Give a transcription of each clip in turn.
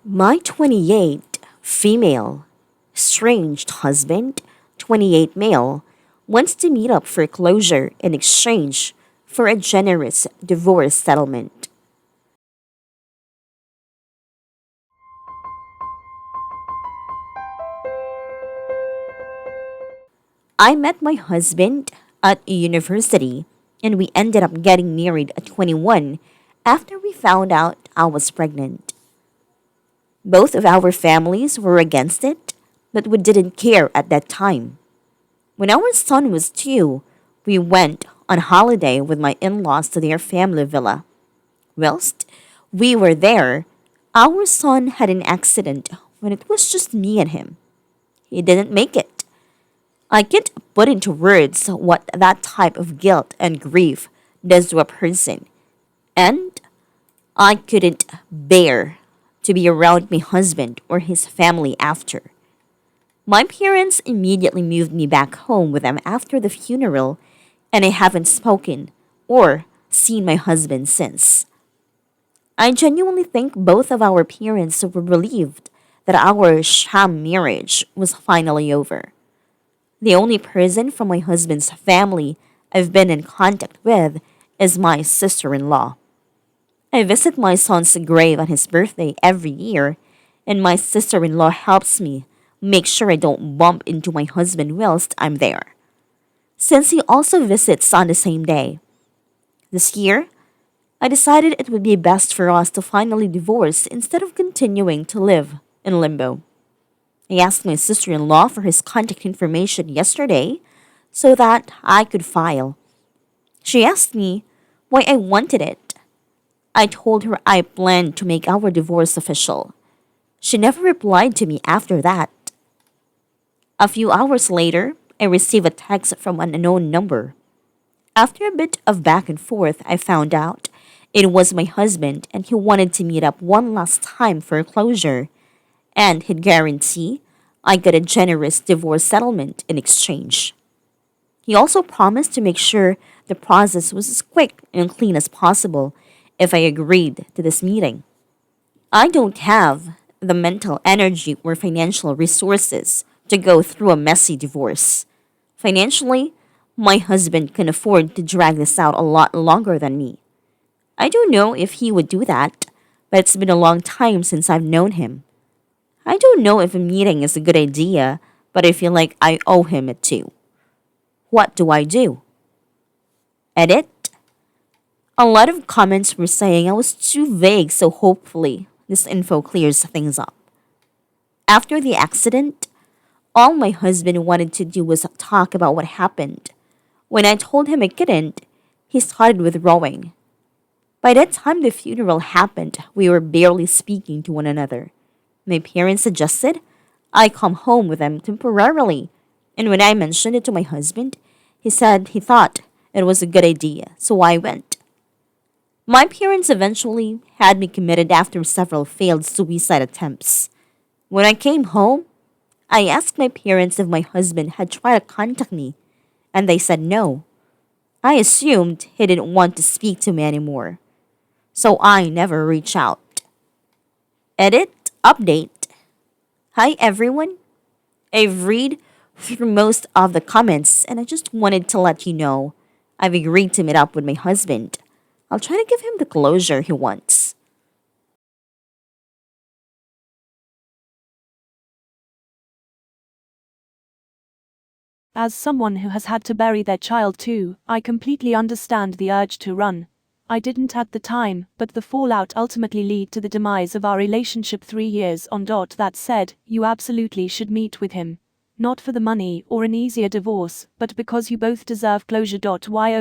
My 28 female, estranged husband, 28 male, wants to meet up for closure in exchange for a generous divorce settlement. I met my husband at a university and we ended up getting married at 21 after we found out I was pregnant. Both of our families were against it, but we didn't care at that time. When our son was 2, we went on holiday with my in laws to their family villa. Whilst we were there, our son had an accident when it was just me and him. He didn't make it. I can't put into words what that type of guilt and grief does to a person, and I couldn't bear to be around my husband or his family after. My parents immediately moved me back home with them after the funeral, and I haven't spoken or seen my husband since. I genuinely think both of our parents were relieved that our sham marriage was finally over. The only person from my husband's family I've been in contact with is my sister in law. I visit my son's grave on his birthday every year, and my sister in law helps me make sure I don't bump into my husband whilst I'm there, since he also visits on the same day. This year, I decided it would be best for us to finally divorce instead of continuing to live in limbo. I asked my sister in law for his contact information yesterday so that I could file. She asked me why I wanted it. I told her I planned to make our divorce official. She never replied to me after that. A few hours later, I received a text from an unknown number. After a bit of back and forth, I found out it was my husband and he wanted to meet up one last time for closure, and he'd guarantee I got a generous divorce settlement in exchange. He also promised to make sure the process was as quick and clean as possible if I agreed to this meeting. I don't have the mental energy or financial resources to go through a messy divorce. Financially, my husband can afford to drag this out a lot longer than me. I don't know if he would do that, but it's been a long time since I've known him. I don't know if a meeting is a good idea, but I feel like I owe him it too. What do I do? Edit? A lot of comments were saying I was too vague, so hopefully this info clears things up. After the accident, all my husband wanted to do was talk about what happened. When I told him I couldn't, he started withdrawing. By the time the funeral happened, we were barely speaking to one another. My parents suggested I come home with them temporarily, and when I mentioned it to my husband, he said he thought it was a good idea, so I went. My parents eventually had me committed after several failed suicide attempts. When I came home, I asked my parents if my husband had tried to contact me, and they said no. I assumed he didn't want to speak to me anymore, so I never reached out. Edit, update. Hi everyone. I've read through most of the comments and I just wanted to let you know I've agreed to meet up with my husband. I'll try to give him the closure he wants. As someone who has had to bury their child too, I completely understand the urge to run. I didn't at the time, but the fallout ultimately led to the demise of our relationship 3 years on. That said, you absolutely should meet with him. Not for the money or an easier divorce, but because you both deserve closure.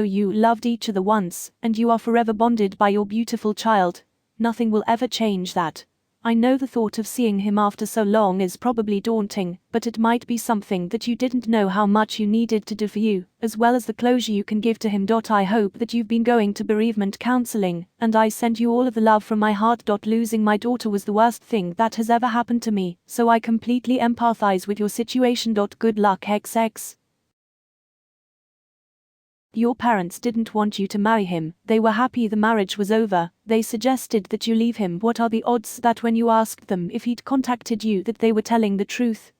You loved each other once, and you are forever bonded by your beautiful child. Nothing will ever change that. I know the thought of seeing him after so long is probably daunting, but it might be something that you didn't know how much you needed to do for you, as well as the closure you can give to him. I hope that you've been going to bereavement counseling, and I send you all of the love from my heart. Losing my daughter was the worst thing that has ever happened to me, so I completely empathize with your situation. Good luck XX. Your parents didn't want you to marry him, they were happy the marriage was over, they suggested that you leave him. What are the odds that when you asked them if he'd contacted you that they were telling the truth?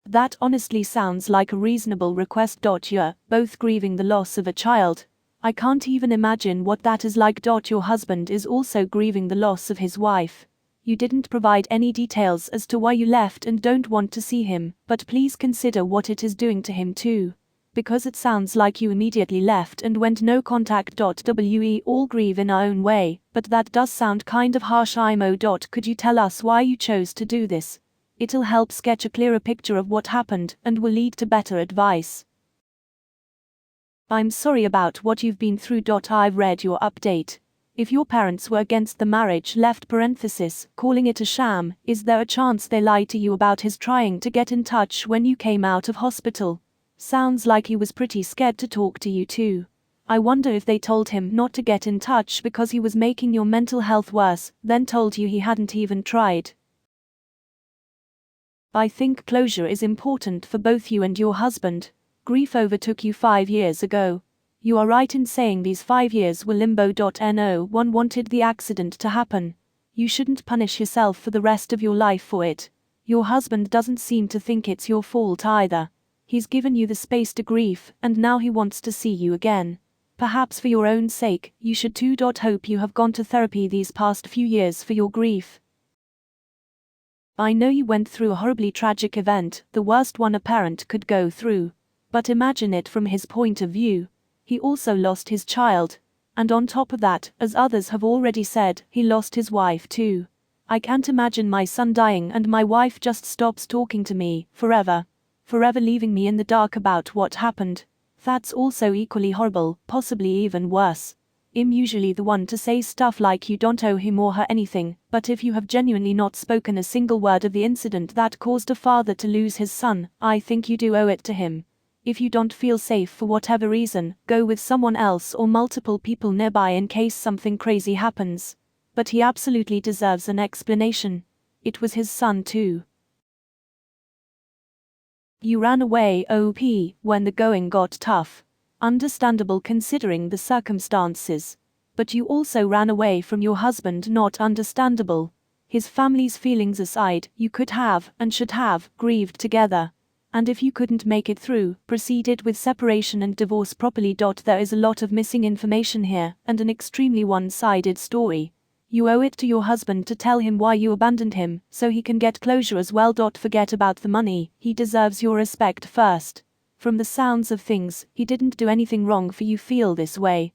That honestly sounds like a reasonable request. You're both grieving the loss of a child. I can't even imagine what that is like. Your husband is also grieving the loss of his wife. You didn't provide any details as to why you left and don't want to see him, but please consider what it is doing to him too. Because it sounds like you immediately left and went no contact. We all grieve in our own way, but that does sound kind of harsh. IMO. Could you tell us why you chose to do this? It'll help sketch a clearer picture of what happened and will lead to better advice. I'm sorry about what you've been through. I've read your update. If your parents were against the marriage, calling it a sham, is there a chance they lied to you about his trying to get in touch when you came out of hospital? Sounds like he was pretty scared to talk to you too. I wonder if they told him not to get in touch because he was making your mental health worse, then told you he hadn't even tried. I think closure is important for both you and your husband. Grief overtook you 5 years ago. You are right in saying these 5 years were limbo. No one wanted the accident to happen. You shouldn't punish yourself for the rest of your life for it. Your husband doesn't seem to think it's your fault either. He's given you the space to grieve, and now he wants to see you again. Perhaps for your own sake, you should too. Hope you have gone to therapy these past few years for your grief. I know you went through a horribly tragic event, the worst one a parent could go through. But imagine it from his point of view. He also lost his child. And on top of that, as others have already said, he lost his wife too. I can't imagine my son dying and my wife just stops talking to me, forever. Forever leaving me in the dark about what happened. That's also equally horrible, possibly even worse. I'm usually the one to say stuff like you don't owe him or her anything, but if you have genuinely not spoken a single word of the incident that caused a father to lose his son, I think you do owe it to him. If you don't feel safe for whatever reason, go with someone else or multiple people nearby in case something crazy happens. But he absolutely deserves an explanation. It was his son too. You ran away, when the going got tough. Understandable considering the circumstances. But you also ran away from your husband. Not understandable. His family's feelings aside, you could have, and should have, grieved together. And if you couldn't make it through, proceeded with separation and divorce properly. There is a lot of missing information here, and an extremely one-sided story. You owe it to your husband to tell him why you abandoned him, so he can get closure as well. Forget about the money, he deserves your respect first. From the sounds of things, he didn't do anything wrong for you feel this way.